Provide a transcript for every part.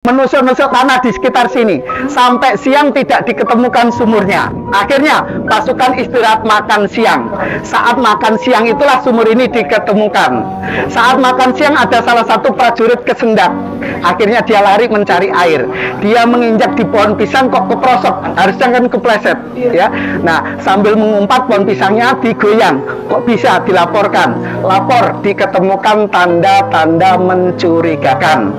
menusuk-nusuk tanah di sekitar sini sampai siang tidak diketemukan sumurnya. Akhirnya pasukan istirahat makan siang. Saat makan siang itulah sumur ini diketemukan. Saat makan siang ada salah satu prajurit kesendak. Akhirnya dia lari mencari air. Dia menginjak di pohon pisang kok keprosok, harusnya kan kepleset ya. Nah, sambil mengumpat pohon pisangnya digoyang. Kok bisa dilaporkan? Lapor diketemukan tanda-tanda mencurigakan.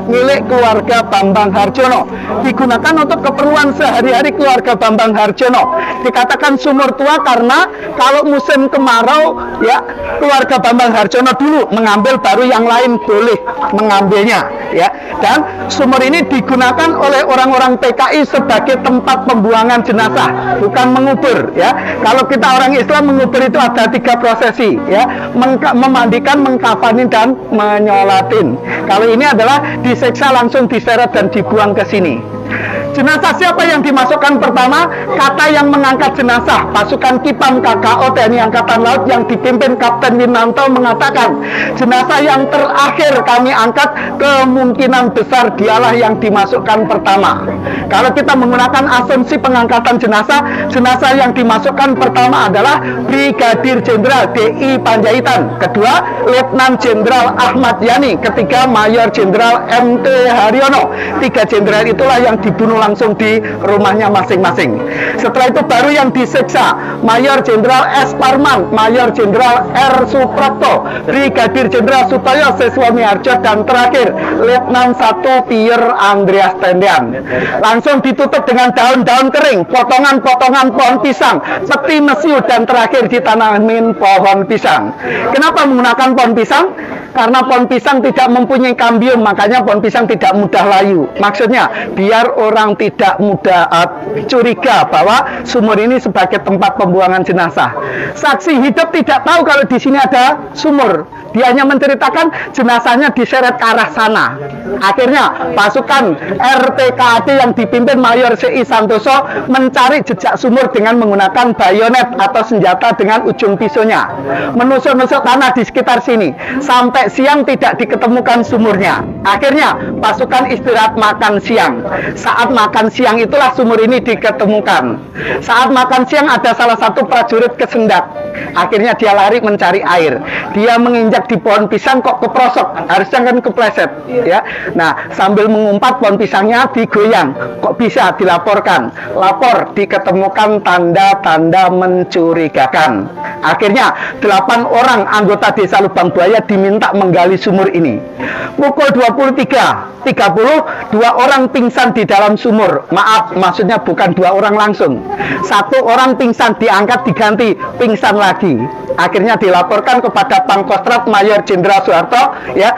Milik keluarga Bambang Harjono, digunakan untuk keperluan sehari-hari keluarga Bambang Harjono. Dikatakan sumur tua karena kalau musim kemarau ya keluarga Bambang Harjono dulu mengambil, baru yang lain boleh mengambilnya ya. Dan sumur ini digunakan oleh orang-orang PKI sebagai tempat pembuangan jenazah, bukan mengubur ya. Kalau kita orang Islam mengubur itu ada 3 prosesi ya, memandikan, mengkafani, dan menyolatin. Kalau ini adalah diseksa langsung diseret dan dibuang ke sini. Jenazah siapa yang dimasukkan pertama? Kata yang mengangkat jenazah, pasukan Kipam KKO TNI Angkatan Laut yang dipimpin Kapten Winanto mengatakan, jenazah yang terakhir kami angkat kemungkinan besar dialah yang dimasukkan pertama. Kalau kita menggunakan asumsi pengangkatan jenazah, jenazah yang dimasukkan pertama adalah Brigadir Jenderal DI Panjaitan, kedua Letnan Jenderal Ahmad Yani, ketiga Mayor Jenderal MT Haryono. 3 jenderal itulah yang dibunuh langsung di rumahnya masing-masing. Setelah itu baru yang disiksa Mayor Jenderal S. Parman, Mayor Jenderal R. Suprapto, Brigadir Jenderal Sutoyo Seswomiharjo, dan terakhir Letnan 1 Pier Andreas Tendean. Langsung ditutup dengan daun-daun kering, potongan-potongan pohon pisang, peti mesiu, dan terakhir ditanamin pohon pisang. Kenapa menggunakan pohon pisang? Karena pohon pisang tidak mempunyai kambium, makanya pohon pisang tidak mudah layu. Maksudnya biar orang tidak mudah curiga bahwa sumur ini sebagai tempat pembuangan jenazah. Saksi hidup tidak tahu kalau di sini ada sumur. Dia hanya menceritakan jenazahnya diseret ke arah sana. Akhirnya pasukan RTKAD yang dipimpin Mayor C.I. Santoso mencari jejak sumur dengan menggunakan bayonet atau senjata dengan ujung pisaunya. Menusuk-nusuk tanah di sekitar sini sampai siang tidak diketemukan sumurnya. Akhirnya pasukan istirahat makan siang. Saat makan siang itulah sumur ini diketemukan. Saat makan siang ada salah satu prajurit kesendak. Akhirnya dia lari mencari air. Dia menginjak di pohon pisang kok keprosok, harusnya kan kepleset ya. Nah, sambil mengumpat pohon pisangnya digoyang. Kok bisa dilaporkan? Lapor diketemukan tanda-tanda mencurigakan. Akhirnya 8 orang anggota Desa Lubang Buaya diminta menggali sumur ini. Pukul 23.30 2 orang pingsan di dalam sumur. Maaf, maksudnya bukan 2 orang langsung. 1 orang pingsan diangkat diganti pingsan lagi. Akhirnya dilaporkan kepada Pangkostrat Mayor Jenderal Soeharto ya.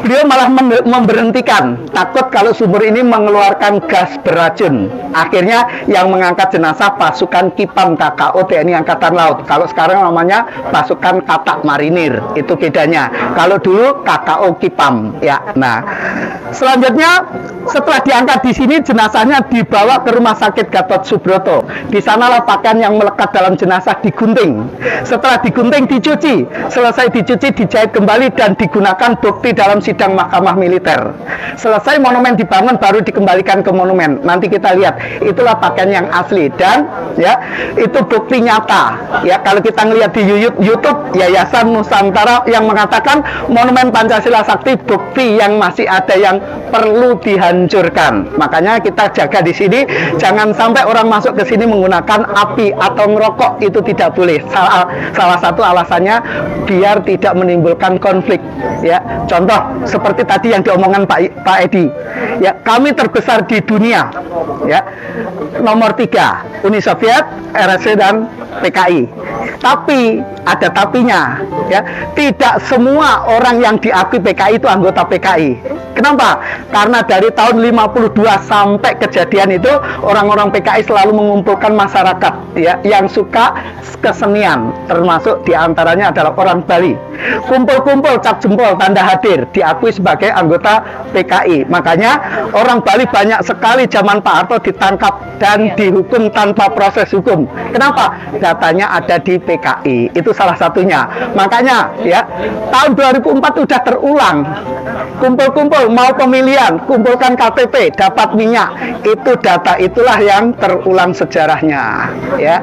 Beliau malah memberhentikan, takut kalau sumur ini mengeluarkan gas beracun. Akhirnya yang mengangkat jenazah pasukan Kipam KKO TNI Angkatan Laut. Kalau sekarang namanya pasukan Katak Marinir, itu bedanya. Kalau dulu KKO Kipam ya. Nah, selanjutnya setelah diangkat di sini, jenazahnya dibawa ke Rumah Sakit Gatot Subroto. Di sanalah pakaian yang melekat dalam jenazah digunting. Setelah digunting dicuci, selesai dicuci dijahit kembali dan digunakan bukti dalam sidang Mahkamah Militer. Selesai monumen dibangun baru dikembalikan ke monumen. Nanti kita lihat, itulah pakaian yang asli dan ya itu bukti nyata. Ya kalau kita ngelihat di YouTube Yayasan Nusantara yang mengatakan monumen Pancasila Sakti bukti yang masih ada yang perlu dihancurkan. Makanya kita jaga di sini, jangan sampai orang masuk ke sini menggunakan api atau ngerokok, itu tidak boleh. Salah satu alasannya biar tidak menimbulkan konflik. Ya, contoh seperti tadi yang diomongkan Pak Edi. Ya, kami terbesar di dunia. Ya, nomor 3 Uni Soviet, RSC dan PKI. Tapi ada tapinya, ya. Tidak semua orang yang diakui PKI itu anggota PKI. Kenapa? Karena dari tahun 52 sampai kejadian itu orang-orang PKI selalu mengumpulkan masyarakat, ya, yang suka kesenian, termasuk diantaranya adalah orang Bali. Kumpul-kumpul, cap jempol, tanda hadir, diakui sebagai anggota PKI. Makanya orang Bali banyak sekali zaman Pak Harto ditangkap dan dihukum tanpa proses hukum. Kenapa? Datanya ada di PKI. Itu salah satunya. Makanya ya, tahun 2004 sudah terulang. Kumpul-kumpul mau pemilihan, kumpulkan KTP, dapat minyak. Itu data itulah yang terulang sejarahnya, ya.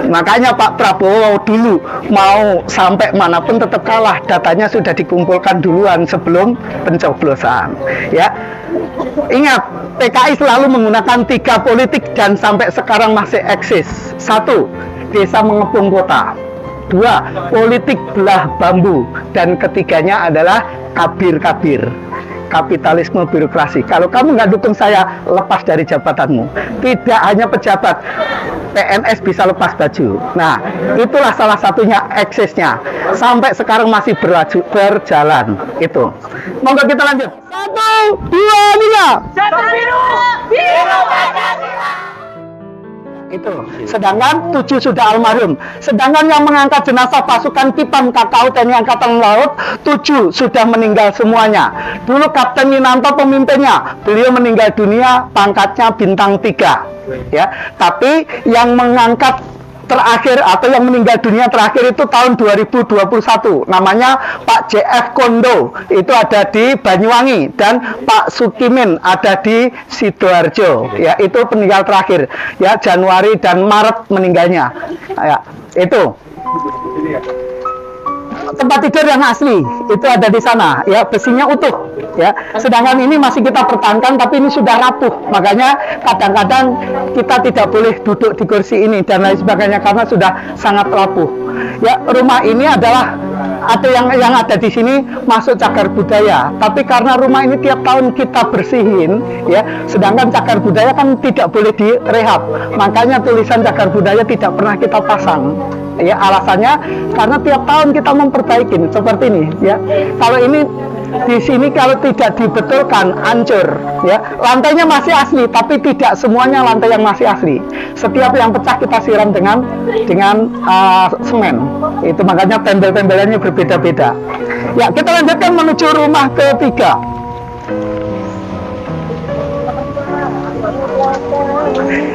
Makanya Pak Prabowo dulu mau sampai manapun tetap kalah. Datanya sudah dikumpulkan duluan sebelum pencoblosan, ya. Ingat, PKI selalu menggunakan 3 politik dan sampai sekarang masih eksis. 1, desa mengepung kota. 2, politik belah bambu. Dan ketiganya adalah kabir-kabir, kapitalisme birokrasi. Kalau kamu nggak dukung saya, lepas dari jabatanmu. Tidak hanya pejabat, PNS bisa lepas baju. Nah, itulah salah satunya eksisnya. Sampai sekarang masih berjalan. Itu. Monggo kita lanjut. 1, 2, 3. Jatah biru, biru Pancasila. Itu. Sedangkan 7 sudah almarhum. Sedangkan yang mengangkat jenazah pasukan Pipan KKU TNI Angkatan Laut 7 sudah meninggal semuanya. Dulu Kapten Winanto pemimpinnya, beliau meninggal dunia, pangkatnya bintang 3. Ya, tapi yang mengangkat terakhir atau yang meninggal dunia terakhir itu tahun 2021, namanya Pak JF Kondo, itu ada di Banyuwangi, dan Pak Sukimin ada di Sidoarjo, ya. Itu peninggal terakhir, ya, Januari dan Maret meninggalnya, ya. Itu tempat tidur yang asli itu ada di sana, ya, besinya utuh, ya. Sedangkan ini masih kita pertahankan, tapi ini sudah rapuh. Makanya kadang-kadang kita tidak boleh duduk di kursi ini dan lain sebagainya karena sudah sangat rapuh. Ya, rumah ini adalah ada yang ada di sini masuk cagar budaya, tapi karena rumah ini tiap tahun kita bersihin, ya. Sedangkan cagar budaya kan tidak boleh direhab, makanya tulisan cagar budaya tidak pernah kita pasang. Ya, alasannya karena tiap tahun kita memperbaiki seperti ini, ya. Kalau ini di sini kalau tidak dibetulkan hancur, ya. Lantainya masih asli, tapi tidak semuanya lantai yang masih asli. Setiap yang pecah kita siram dengan semen. Itu makanya tembel-tembelannya berbeda-beda. Ya, kita lanjutkan menuju rumah ketiga.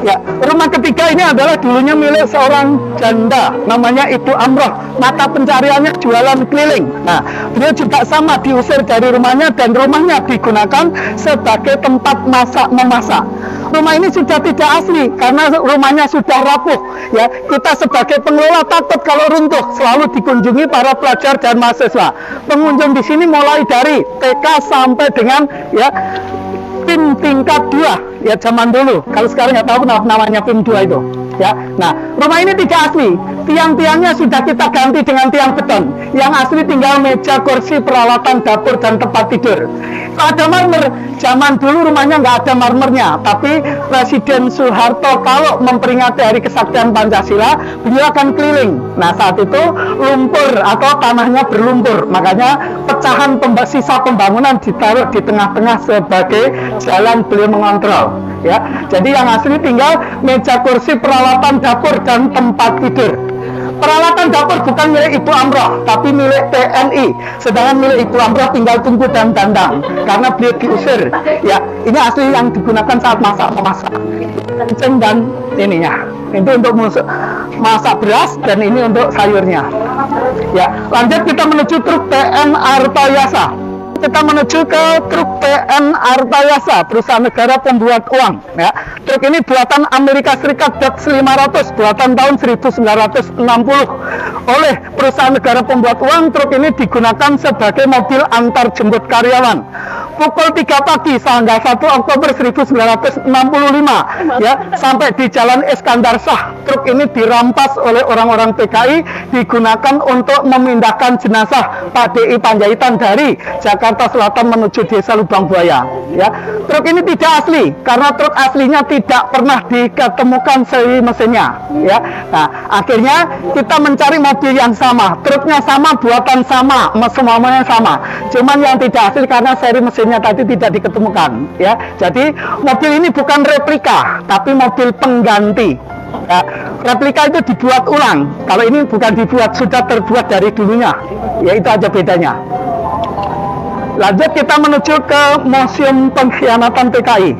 Ya, rumah ketiga ini adalah dulunya milik seorang janda, namanya Ibu Amroh. Mata pencariannya jualan keliling. Nah, beliau juga sama diusir dari rumahnya dan rumahnya digunakan sebagai tempat memasak. Rumah ini sudah tidak asli karena rumahnya sudah rapuh. Ya, kita sebagai pengelola takut kalau runtuh. Selalu dikunjungi para pelajar dan mahasiswa. Pengunjung di sini mulai dari TK sampai dengan PIM tingkat 2, ya, zaman dulu. Kalau sekarang nggak tahu namanya PIM 2 itu, ya. Nah, rumah ini tidak asli. Tiang-tiangnya sudah kita ganti dengan tiang beton. Yang asli tinggal meja, kursi, peralatan dapur dan tempat tidur. Ada marmer. Zaman dulu rumahnya nggak ada marmernya, tapi Presiden Soeharto kalau memperingati Hari Kesaktian Pancasila, beliau akan keliling. Nah, saat itu lumpur atau tanahnya berlumpur, makanya pecahan sisa pembangunan ditaruh di tengah-tengah sebagai jalan beliau mengontrol, ya. Jadi yang asli tinggal meja, kursi, peralatan dapur dan tempat tidur. Peralatan dapur bukan milik Ibu Amroh, tapi milik TNI. Sedangkan milik Ibu Amroh tinggal tunggu dan dandang karena beliau diusir. Ya, ini asli yang digunakan saat memasak. Kencing dan ininya. Itu untuk masak beras dan ini untuk sayurnya. Ya, lanjut kita menuju truk TN Artayasa. Kita menuju ke truk TN Artayasa, perusahaan negara pembuat uang, ya. Truk ini buatan Amerika Serikat, DOTS 500, buatan tahun 1960. Oleh perusahaan negara pembuat uang, truk ini digunakan sebagai mobil antar jemput karyawan. pukul 3 pagi tanggal 1 Oktober 1965 ya, sampai di Jalan Iskandar Shah. Truk ini dirampas oleh orang-orang PKI, digunakan untuk memindahkan jenazah Pak DI Panjaitan dari Jakarta Selatan menuju Desa Lubang Buaya ya. Truk ini tidak asli karena truk aslinya tidak pernah diketemukan seri mesinnya ya. Nah, akhirnya kita mencari mobil yang sama, truknya sama, buatan sama, semuanya sama. Cuman yang tidak asli karena seri mesinnya tadi tidak diketemukan ya. Jadi mobil ini bukan replika tapi mobil pengganti ya. Replika itu dibuat ulang, kalau ini bukan dibuat, sudah terbuat dari dulunya ya, itu aja bedanya. Lanjut kita menuju ke Museum Pengkhianatan PKI.